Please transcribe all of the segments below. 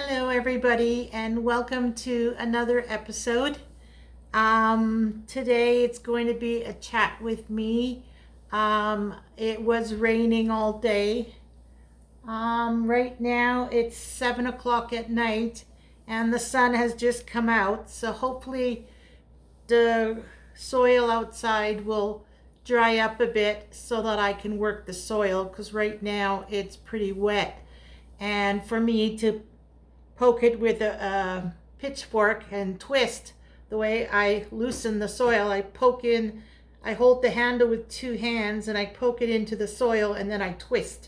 Hello, everybody, and welcome to another episode. Today it's going to be a chat with me. It was raining all day. Right now it's 7 o'clock at night, and the sun has just come out. So hopefully the soil outside will dry up a bit so that I can work the soil, because right now it's pretty wet. And for me to poke it with a pitchfork and twist, the way I loosen the soil, I hold the handle with two hands and I poke it into the soil and then I twist.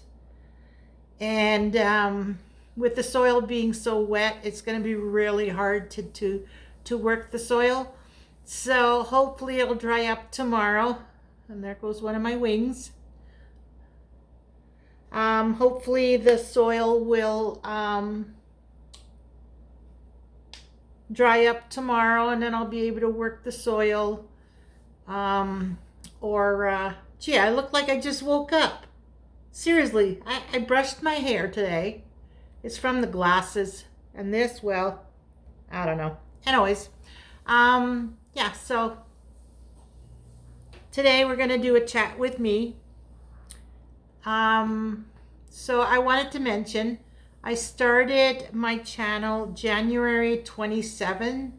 And with the soil being so wet, it's going to be really hard to work the soil. So hopefully it'll dry up tomorrow. And there goes one of my wings. Hopefully the soil will dry up tomorrow, and then I'll be able to work the soil. I look like I just woke up. Seriously, I brushed my hair today. It's from the glasses, and this, well, I don't know. Anyways, so today we're gonna do a chat with me. So I wanted to mention, I started my channel January 27,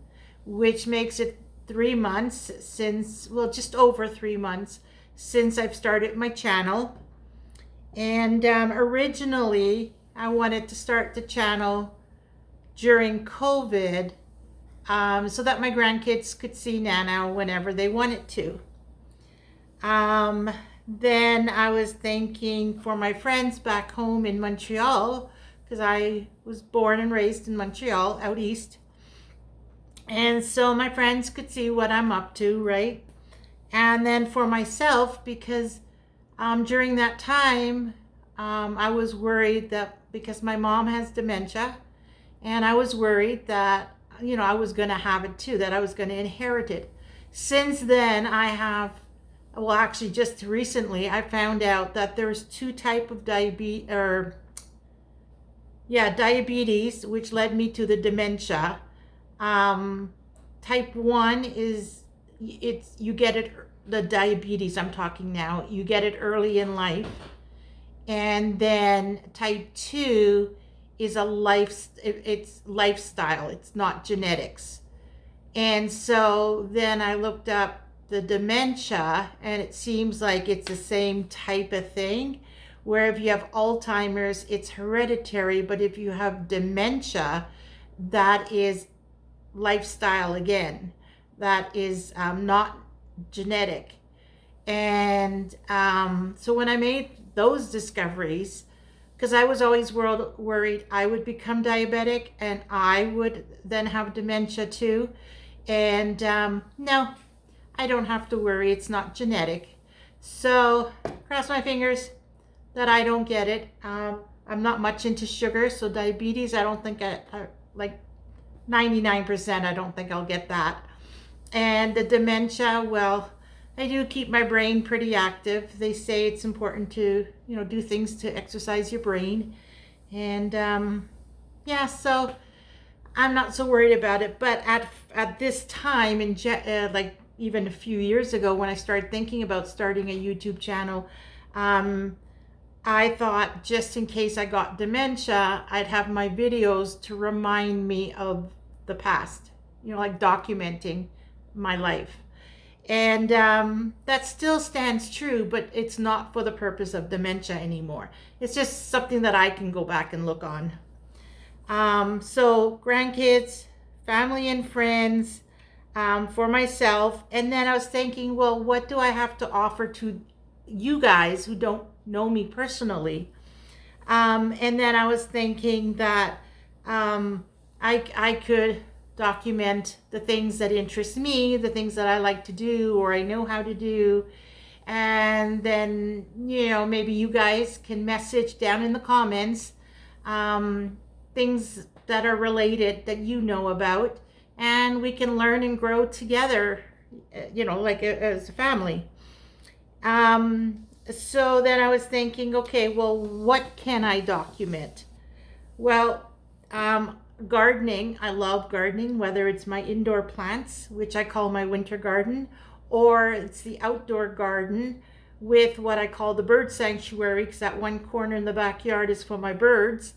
which makes it 3 months just over 3 months since I've started my channel. And originally, I wanted to start the channel during COVID so that my grandkids could see Nana whenever they wanted to. Then I was thinking for my friends back home in Montreal, because I was born and raised in Montreal, out east. And so my friends could see what I'm up to, right? And then for myself, because during that time, I was worried that because my mom has dementia, and I was worried that, I was going to have it too, that I was going to inherit it. Since then, just recently, I found out that there's two types of diabetes, which led me to the dementia. Type 1 is, you get it, the diabetes I'm talking now, you get it early in life. And then type 2 is it's lifestyle, it's not genetics. And so then I looked up the dementia, and it seems like it's the same type of thing, where if you have Alzheimer's, it's hereditary, but if you have dementia, that is lifestyle again. That is not genetic. And so when I made those discoveries, because I was always worried I would become diabetic and I would then have dementia too. And no, I don't have to worry. It's not genetic. So cross my fingers that I don't get it. I'm not much into sugar, so diabetes, I don't think I like 99%, I don't think I'll get that. And the dementia, well, I do keep my brain pretty active. They say it's important to, do things to exercise your brain. And so I'm not so worried about it. But at this time, even a few years ago, when I started thinking about starting a YouTube channel, I thought just in case I got dementia, I'd have my videos to remind me of the past, like documenting my life. And that still stands true, but it's not for the purpose of dementia anymore. It's just something that I can go back and look on. So grandkids, family and friends, for myself. And then I was thinking, well, what do I have to offer to you guys who don't know me personally? And then I was thinking that I could document the things that interest me, the things that I like to do or I know how to do. And then, maybe you guys can message down in the comments things that are related that you know about, and we can learn and grow together, as a family. So then I was thinking, okay, well, what can I document? Well, gardening. I love gardening, whether it's my indoor plants, which I call my winter garden, or it's the outdoor garden with what I call the bird sanctuary, because that one corner in the backyard is for my birds.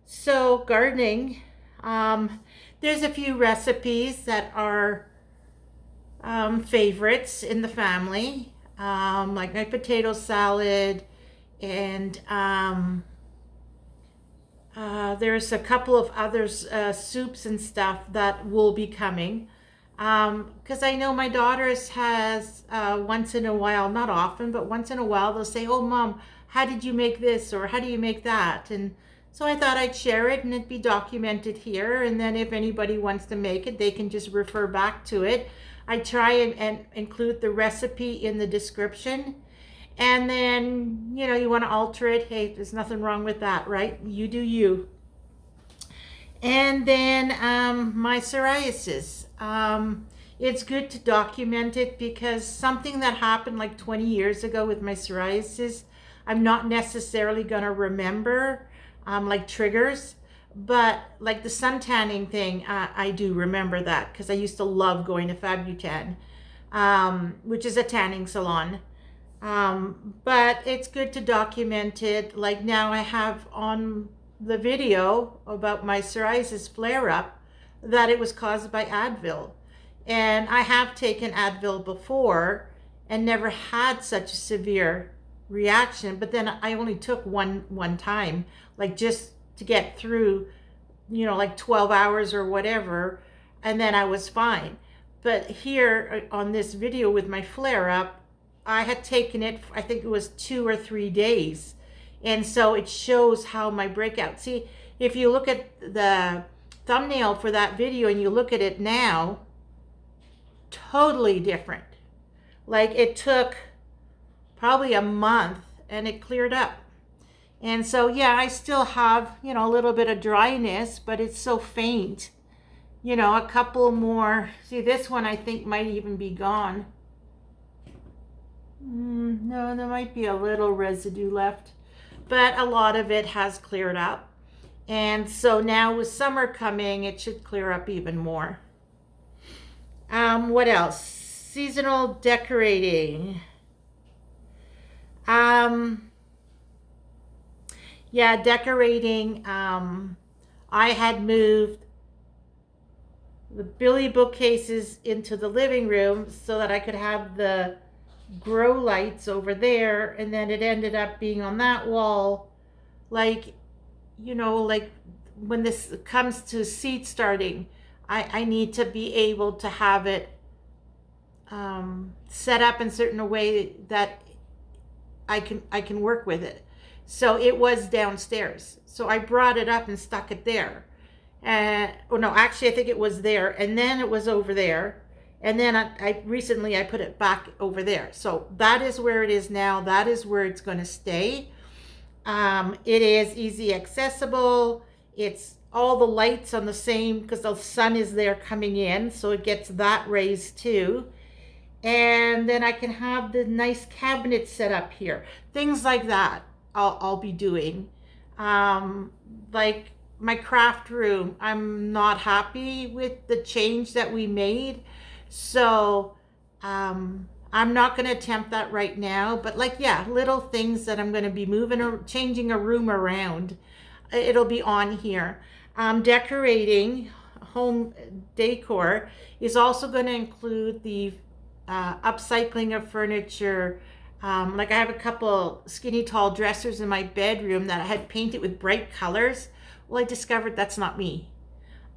So gardening, there's a few recipes that are favorites in the family, like my potato salad, and there's a couple of others, soups and stuff that will be coming. Because I know my daughters has, once in a while, not often, but once in a while, they'll say, "Oh, Mom, how did you make this?" or "How do you make that?" And so I thought I'd share it and it'd be documented here. And then if anybody wants to make it, they can just refer back to it. I try and include the recipe in the description. And then, you want to alter it. Hey, there's nothing wrong with that, right? You do you. And then my psoriasis. It's good to document it because something that happened like 20 years ago with my psoriasis, I'm not necessarily going to remember, like triggers. But like the sun tanning thing, I do remember that because I used to love going to Fabutan, which is a tanning salon. But it's good to document it. Like now I have on the video about my psoriasis flare-up that it was caused by Advil. And I have taken Advil before and never had such a severe reaction. But then I only took one time, like just to get through, like 12 hours or whatever. And then I was fine. But here on this video with my flare-up, I had taken it, I think it was 2 or 3 days. And so it shows how my breakout. See, if you look at the thumbnail for that video and you look at it now, totally different. Like it took probably a month and it cleared up. And so, yeah, I still have, a little bit of dryness, but it's so faint. A couple more. See, this one I think might even be gone. No, there might be a little residue left, but a lot of it has cleared up. And so now with summer coming, it should clear up even more. What else? Seasonal decorating. Yeah, decorating. I had moved the Billy bookcases into the living room so that I could have the grow lights over there, and then it ended up being on that wall. Like when this comes to seed starting, I need to be able to have it set up in certain way that I can work with it. So it was downstairs, so I brought it up and stuck it there. No, actually I think it was there, and then it was over there. And then I recently put it back over there. So that is where it is now. That is where it's going to stay. It is easy accessible. It's all the lights on the same, because the sun is there coming in. So it gets that rays too. And then I can have the nice cabinet set up here. Things like that I'll be doing. Like my craft room, I'm not happy with the change that we made. So I'm not going to attempt that right now, but little things that I'm going to be moving or changing a room around. It'll be on here. Decorating, home decor is also going to include the upcycling of furniture. Like I have a couple skinny tall dressers in my bedroom that I had painted with bright colors. Well, I discovered that's not me.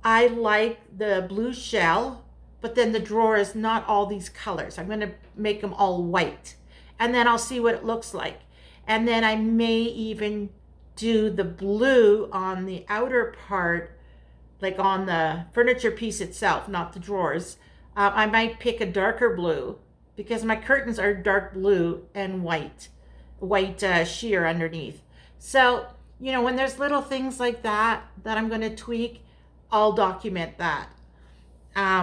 I like the blue shell, but then the drawer is not all these colors. I'm going to make them all white, and then I'll see what it looks like. And then I may even do the blue on the outer part, like on the furniture piece itself, not the drawers. I might pick a darker blue because my curtains are dark blue and white sheer underneath. So, when there's little things like that I'm going to tweak, I'll document that.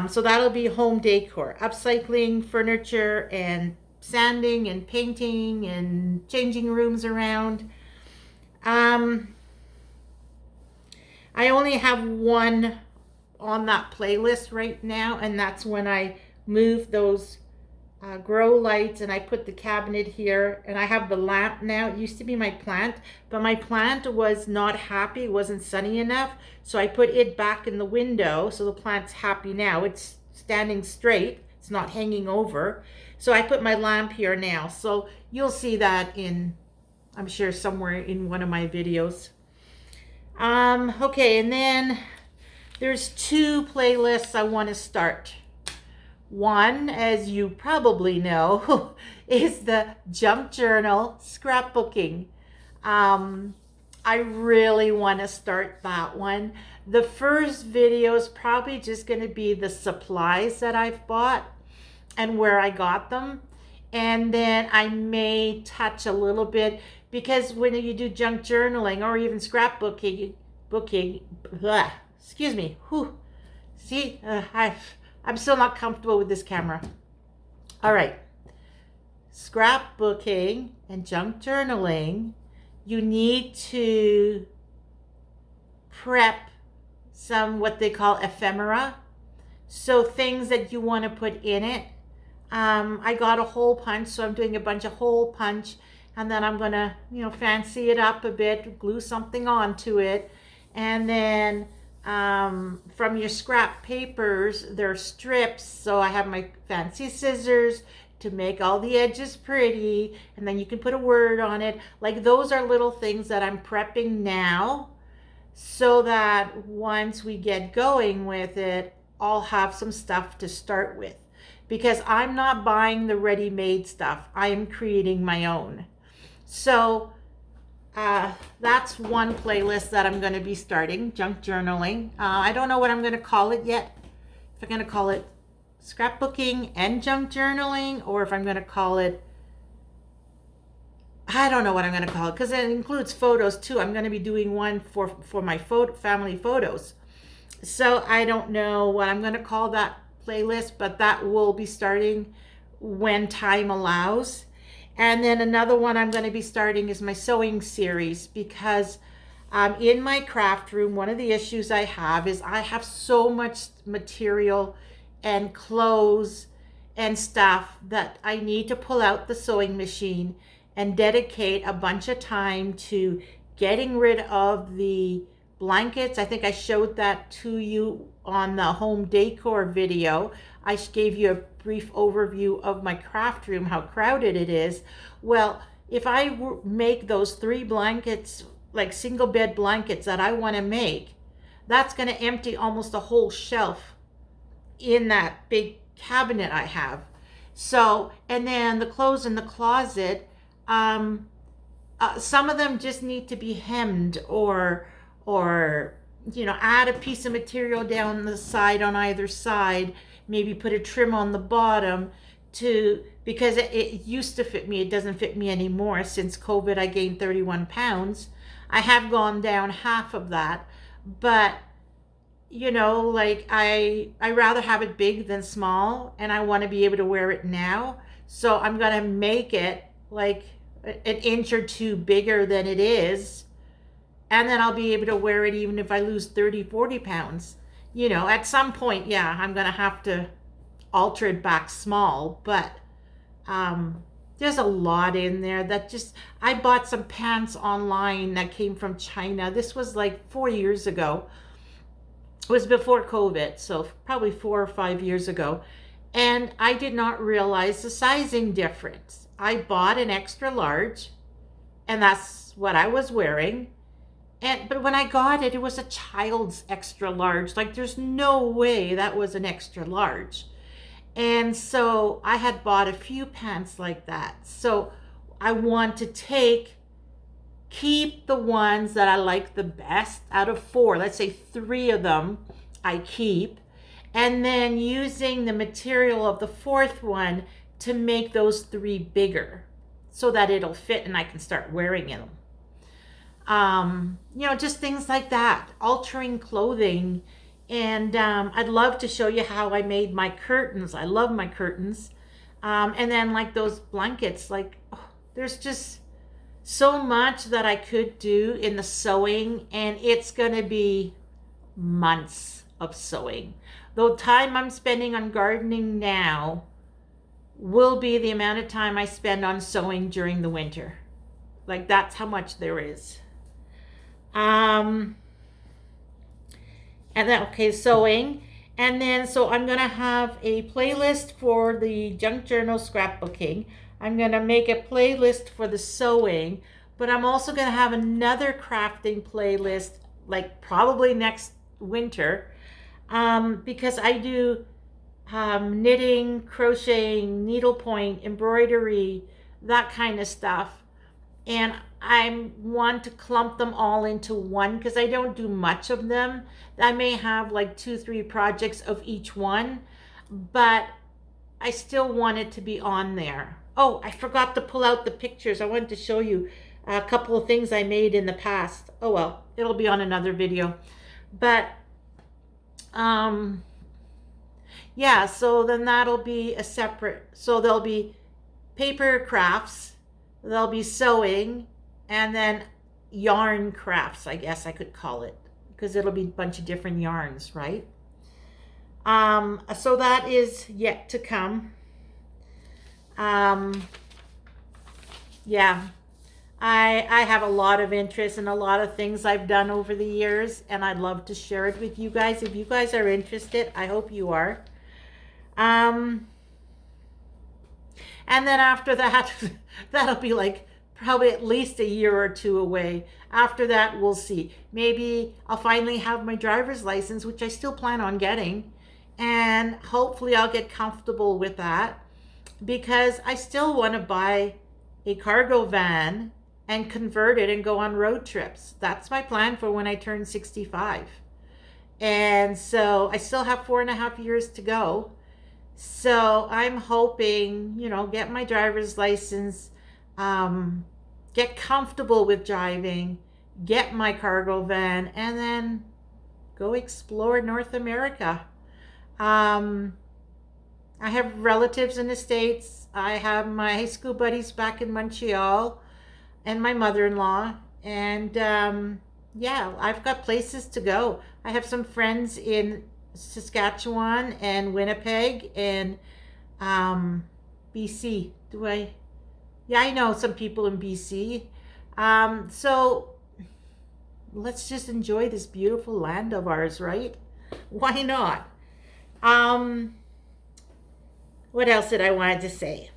So that'll be home decor, upcycling furniture and sanding and painting and changing rooms around. I I only have one on that playlist right now, and that's when I move those grow lights and I put the cabinet here, and I have the lamp now. It used to be my plant, but my plant was not happy. It wasn't sunny enough, so I put it back in the window, so the plant's happy now. It's standing straight. It's not hanging over. So I put my lamp here now. So you'll see that in, I'm sure, somewhere in one of my videos. Okay, and then there's two playlists I want to start. One, as you probably know, is the junk journal scrapbooking. I really want to start that one. The first video is probably just going to be the supplies that I've bought and where I got them. And then I may touch a little bit, because when you do junk journaling or even scrapbooking, excuse me, see, I'm still not comfortable with this camera. All right, scrapbooking and junk journaling, you need to prep some what they call ephemera. So things that you want to put in it. I got a hole punch, so I'm doing a bunch of hole punch, and then I'm gonna, fancy it up a bit, glue something onto it, and then from your scrap papers, there are strips. So I have my fancy scissors to make all the edges pretty, and then you can put a word on it. Like, those are little things that I'm prepping now, so that once we get going with it, I'll have some stuff to start with. Because I'm not buying the ready-made stuff. I am creating my own. So that's one playlist that I'm going to be starting, junk journaling. I don't know what I'm going to call it yet. If I'm going to call it scrapbooking and junk journaling, or if I'm going to call it, I don't know what I'm going to call it, because it includes photos too. I'm going to be doing one for my family photos. So I don't know what I'm going to call that playlist, but that will be starting when time allows. And then another one I'm going to be starting is my sewing series, because in my craft room, one of the issues I have is I have so much material and clothes and stuff that I need to pull out the sewing machine and dedicate a bunch of time to getting rid of the blankets. I think I showed that to you on the home decor video. I gave you a brief overview of my craft room, how crowded it is. Well, if I make those 3 blankets, like single bed blankets that I want to make, that's going to empty almost a whole shelf in that big cabinet I have. So, and then the clothes in the closet, some of them just need to be hemmed, or add a piece of material down the side on either side, maybe put a trim on the bottom, because it used to fit me. It doesn't fit me anymore. Since COVID, I gained 31 pounds. I have gone down half of that, but like I rather have it big than small, and I want to be able to wear it now. So I'm going to make it like an inch or 2 bigger than it is. And then I'll be able to wear it even if I lose 30-40 pounds. At some point, yeah, I'm going to have to alter it back small. But there's a lot in there that I bought some pants online that came from China. This was like 4 years ago. It was before COVID, so probably 4 or 5 years ago. And I did not realize the sizing difference. I bought an extra large, and that's what I was wearing. But when I got it, it was a child's extra large. Like, there's no way that was an extra large. And so I had bought a few pants like that. So I want to keep the ones that I like the best out of 4. Let's say 3 of them I keep. And then using the material of the 4th one to make those 3 bigger so that it'll fit and I can start wearing them. Just things like that, altering clothing. And I'd love to show you how I made my curtains. I love my curtains. And then like those blankets, there's just so much that I could do in the sewing, and it's going to be months of sewing. The time I'm spending on gardening now will be the amount of time I spend on sewing during the winter. Like, that's how much there is. And then, okay, sewing. And then, so I'm going to have a playlist for the junk journal scrapbooking. I'm going to make a playlist for the sewing, but I'm also going to have another crafting playlist, like probably next winter, because I do knitting, crocheting, needlepoint, embroidery, that kind of stuff. And I want to clump them all into one because I don't do much of them. I may have like 2-3 projects of each one, but I still want it to be on there. Oh, I forgot to pull out the pictures. I wanted to show you a couple of things I made in the past. Oh well, it'll be on another video. But yeah, so then that'll be a separate, so there'll be paper crafts, there'll be sewing, and then yarn crafts, I guess I could call it, because it'll be a bunch of different yarns, right? So that is yet to come. Yeah, I have a lot of interest in a lot of things I've done over the years, and I'd love to share it with you guys. If you guys are interested, I hope you are. And then after that, that'll be like probably at least a year or two away. After that, we'll see. Maybe I'll finally have my driver's license, which I still plan on getting. And hopefully I'll get comfortable with that, because I still want to buy a cargo van and convert it and go on road trips. That's my plan for when I turn 65. And so I still have 4.5 years to go. So I'm hoping, get my driver's license, get comfortable with driving, get my cargo van, and then go explore North America. I have relatives in the States. I have my high school buddies back in Montreal and my mother-in-law. And yeah, I've got places to go. I have some friends in Saskatchewan and Winnipeg and BC. Yeah, I know some people in BC. So let's just enjoy this beautiful land of ours, right? Why not? What else did I want to say?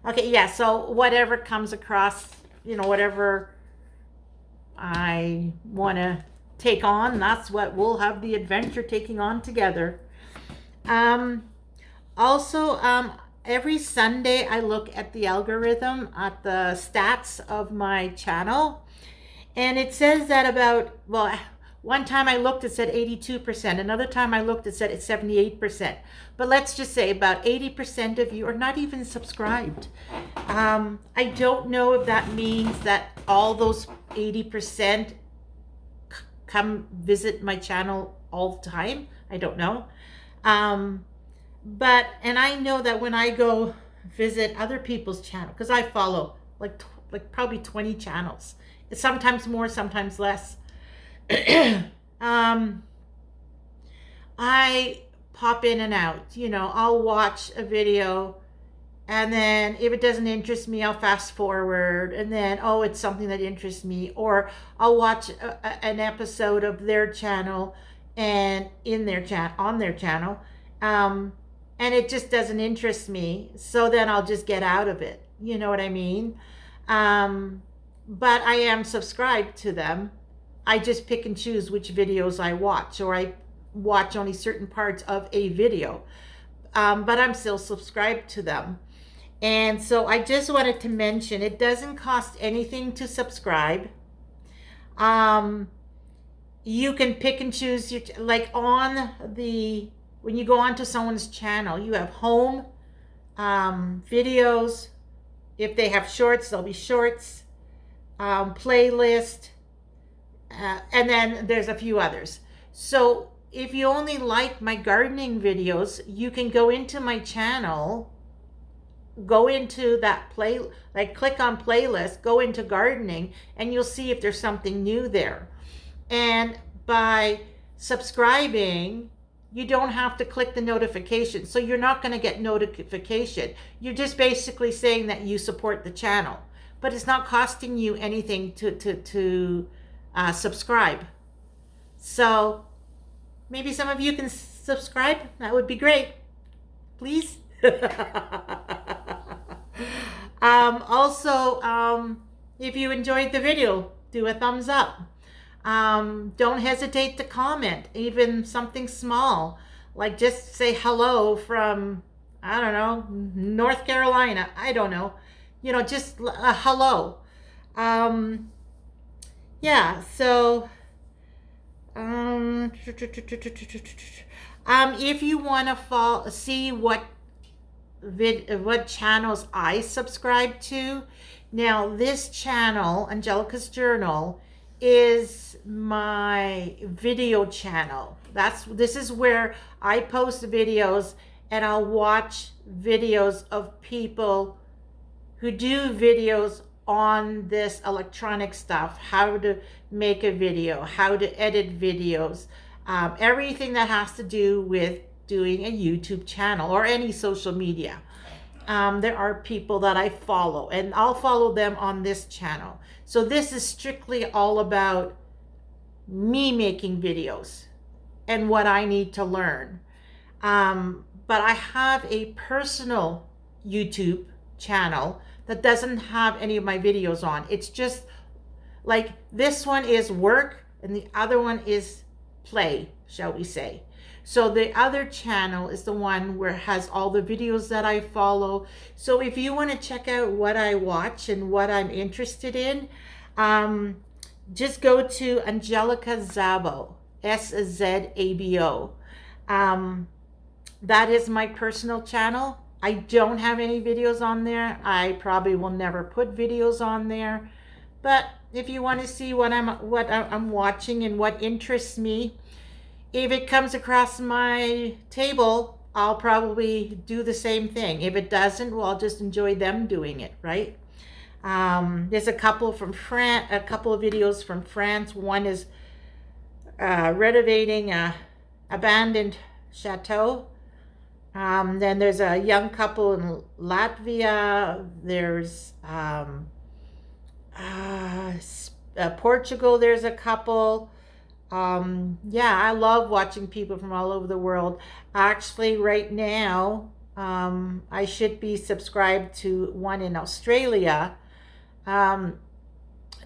Okay, yeah, so whatever comes across, whatever I want to take on, that's what we'll have the adventure taking on together. Also, every Sunday I look at the algorithm, at the stats of my channel, and it says that about, well, one time I looked, it said 82%. Another time I looked, it said it's 78%. But let's just say about 80% of you are not even subscribed. I don't know if that means that all those 80% come visit my channel all the time. I don't know. But, and I know that when I go visit other people's channel, because I follow like probably 20 channels, sometimes more, sometimes less. I pop in and out, I'll watch a video, and then if it doesn't interest me, I'll fast forward, and then, oh, it's something that interests me, or I'll watch an episode of their channel and on their channel, and it just doesn't interest me, so then I'll just get out of it. You know what I mean? But I am subscribed to them. I just pick and choose which videos I watch, or I watch only certain parts of a video. But I'm still subscribed to them. And so I just wanted to mention, it doesn't cost anything to subscribe. You can pick and choose, when you go onto someone's channel, you have home, videos. If they have shorts, there'll be shorts, playlist, and then there's a few others. So if you only like my gardening videos, you can go into my channel, go into that click on playlist, go into gardening, and you'll see if there's something new there. And by subscribing, you don't have to click the notification. So you're not going to get notification. You're just basically saying that you support the channel, but it's not costing you anything to subscribe. So maybe some of you can subscribe. That would be great. Please. Also, if you enjoyed the video, do a thumbs up. Don't hesitate to comment, even something small, like just say hello from, I don't know, North Carolina. I don't know, just a hello. Yeah, so if you want to see what channels I subscribe to, now this channel, Angelika's Journal, is my video channel. This is where I post videos, and I'll watch videos of people who do videos on this electronic stuff, how to make a video, how to edit videos, everything that has to do with doing a YouTube channel or any social media. There are people that I follow, and I'll follow them on this channel. So this is strictly all about me making videos and what I need to learn. But I have a personal YouTube channel that doesn't have any of my videos on. It's just like this one is work and the other one is play, shall we say. So the other channel is the one where it has all the videos that I follow. So if you want to check out what I watch and what I'm interested in, just go to Angelika Szabo, Szabo. That is my personal channel. I don't have any videos on there. I probably will never put videos on there. But if you want to see what I'm watching and what interests me, if it comes across my table, I'll probably do the same thing. If it doesn't, well, I'll just enjoy them doing it, right? There's a couple from France, a couple of videos from France. One is renovating a abandoned chateau. Then there's a young couple in Latvia. There's Portugal. There's a couple. Yeah, I love watching people from all over the world. Actually, right now, I should be subscribed to one in Australia.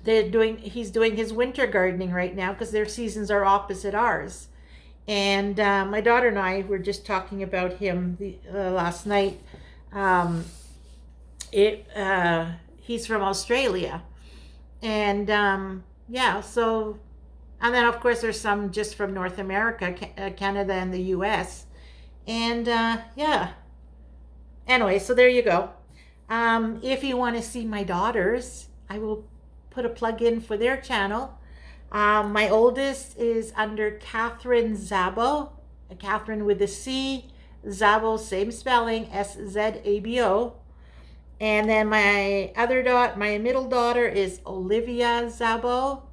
He's doing his winter gardening right now because their seasons are opposite ours. And my daughter and I were just talking about him last night. He's from Australia. And yeah, so... And then, of course, there's some just from North America, Canada and the U.S. And, yeah. Anyway, so there you go. If you want to see my daughters, I will put a plug in for their channel. My oldest is under Catherine Szabo. Catherine with a C. Szabo, same spelling, Szabo. And then my middle daughter is Olivia Szabo.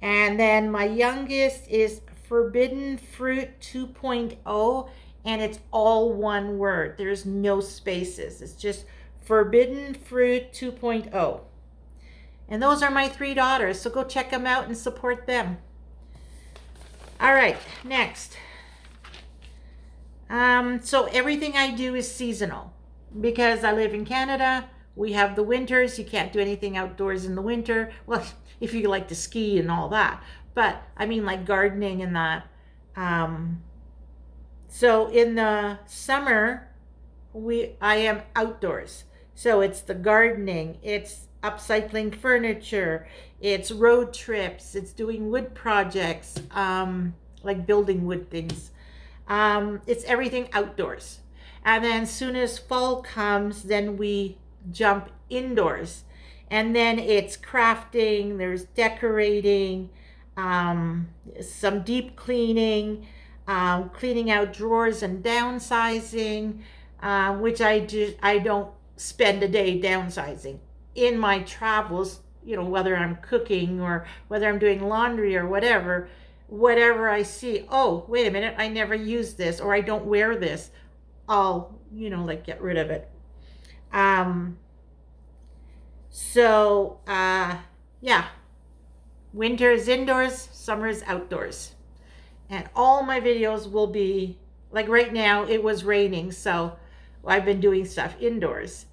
And then my youngest is Forbidden Fruit 2.0, and it's all one word. There's no spaces. It's just Forbidden Fruit 2.0. And those are my 3 daughters, so go check them out and support them. All right, next. So everything I do is seasonal. Because I live in Canada, we have the winters. You can't do anything outdoors in the winter. Well, if you like to ski and all that. But I mean like gardening and that. So in the summer, I am outdoors. So it's the gardening, it's upcycling furniture, it's road trips, it's doing wood projects, like building wood things. It's everything outdoors. And then as soon as fall comes, then we jump indoors. And then it's crafting, there's decorating, some deep cleaning, cleaning out drawers and downsizing, which I don't spend a day downsizing. In my travels, whether I'm cooking or whether I'm doing laundry or whatever, whatever I see, oh, wait a minute, I never use this, or I don't wear this, I'll, like get rid of it. Yeah, winter is indoors, summer is outdoors. And all my videos will be, like right now, it was raining, so I've been doing stuff indoors.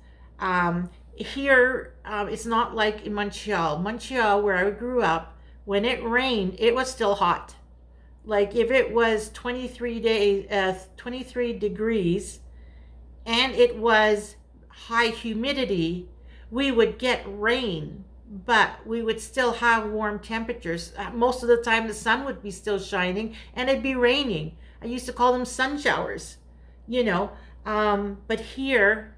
Here, it's not like in Montreal. Montreal, where I grew up, when it rained, it was still hot. Like if it was 23 degrees, and it was high humidity, we would get rain, but we would still have warm temperatures. Most of the time the sun would be still shining and it'd be raining. I used to call them sun showers, but here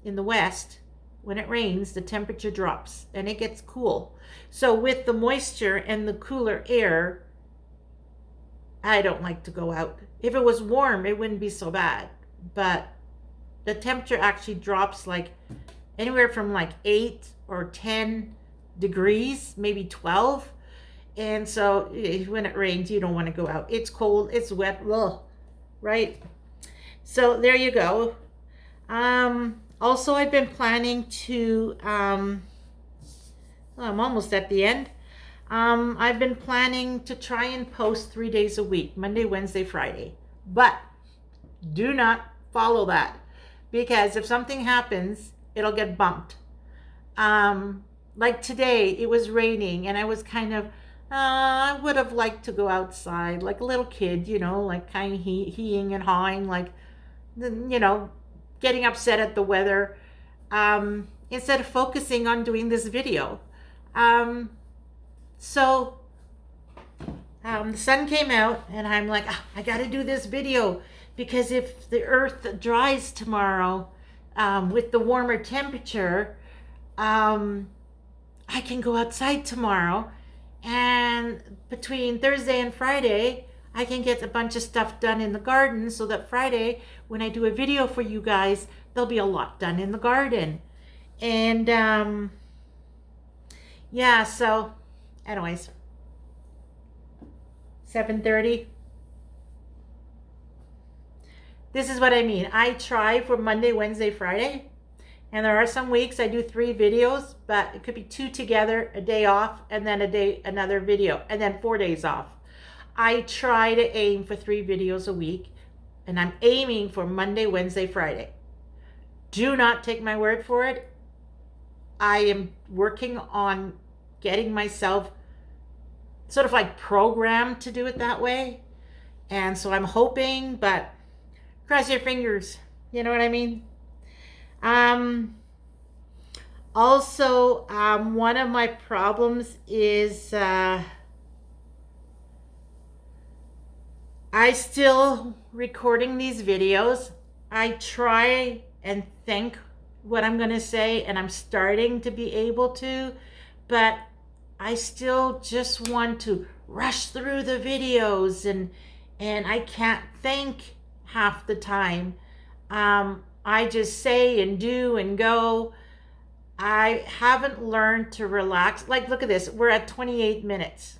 in the West, when it rains, the temperature drops and it gets cool. So with the moisture and the cooler air, I don't like to go out. If it was warm, it wouldn't be so bad, but the temperature actually drops like anywhere from like 8 or 10 degrees, maybe 12. And so when it rains, you don't want to go out. It's cold, it's wet, ugh, right? So there you go. Also, I've been planning to, I'm almost at the end. I've been planning to try and post 3 days a week, Monday, Wednesday, Friday. But do not follow that, because if something happens, it'll get bumped. Like today, it was raining and I was kind of, I would have liked to go outside like a little kid, like kind of heeing and hawing, like, getting upset at the weather, instead of focusing on doing this video. So the sun came out and I'm like, I got to do this video, because if the earth dries tomorrow, with the warmer temperature, I can go outside tomorrow, and between Thursday and Friday, I can get a bunch of stuff done in the garden, so that Friday, when I do a video for you guys, there'll be a lot done in the garden. And yeah, so anyways, 7:30. This is what I mean. I try for Monday, Wednesday, Friday. And there are some weeks I do 3 videos, but it could be 2 together, a day off, and then another video, and then 4 days off. I try to aim for 3 videos a week, and I'm aiming for Monday, Wednesday, Friday. Do not take my word for it. I am working on getting myself sort of like programmed to do it that way. And so I'm hoping, but cross your fingers. You know what I mean? Also, one of my problems is I still recording these videos. I try and think what I'm going to say, and I'm starting to be able to, but I still just want to rush through the videos, and I can't think half the time. I just say and do and go. I haven't learned to relax. Like, look at this. We're at 28 minutes.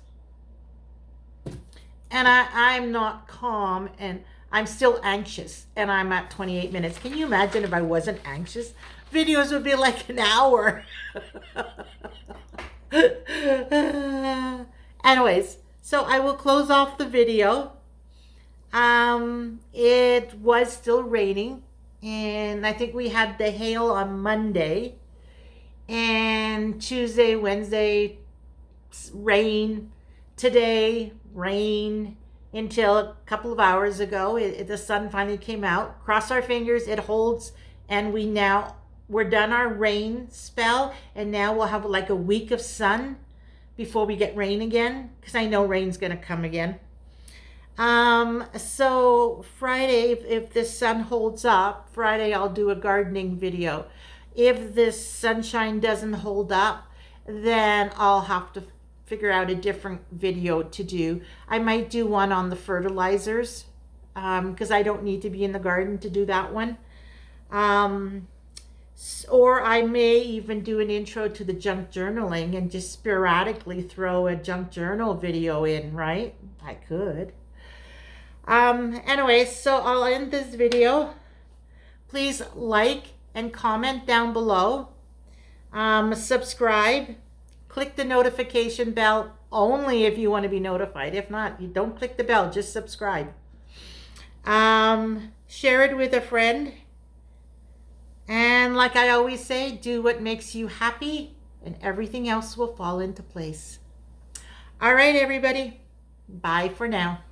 And I'm not calm, and I'm still anxious, and I'm at 28 minutes. Can you imagine if I wasn't anxious? Videos would be like an hour. Anyways, so I will close off the video. It was still raining, and I think we had the hail on Monday, and Tuesday, Wednesday, rain. Today, rain until a couple of hours ago. The sun finally came out. Cross our fingers, it holds, and we're done our rain spell, and now we'll have like a week of sun before we get rain again, because I know rain's gonna come again. So Friday, if the sun holds up, Friday I'll do a gardening video. If this sunshine doesn't hold up, then I'll have to figure out a different video to do. I might do one on the Or I may even do an intro to the junk journaling and just sporadically throw a junk journal video in, right? I could. Anyway, so I'll end this video. Please like and comment down below. Subscribe. Click the notification bell only if you want to be notified. If not, you don't click the bell, just subscribe. Share it with a friend. And like I always say, do what makes you happy and everything else will fall into place. All right, everybody. Bye for now.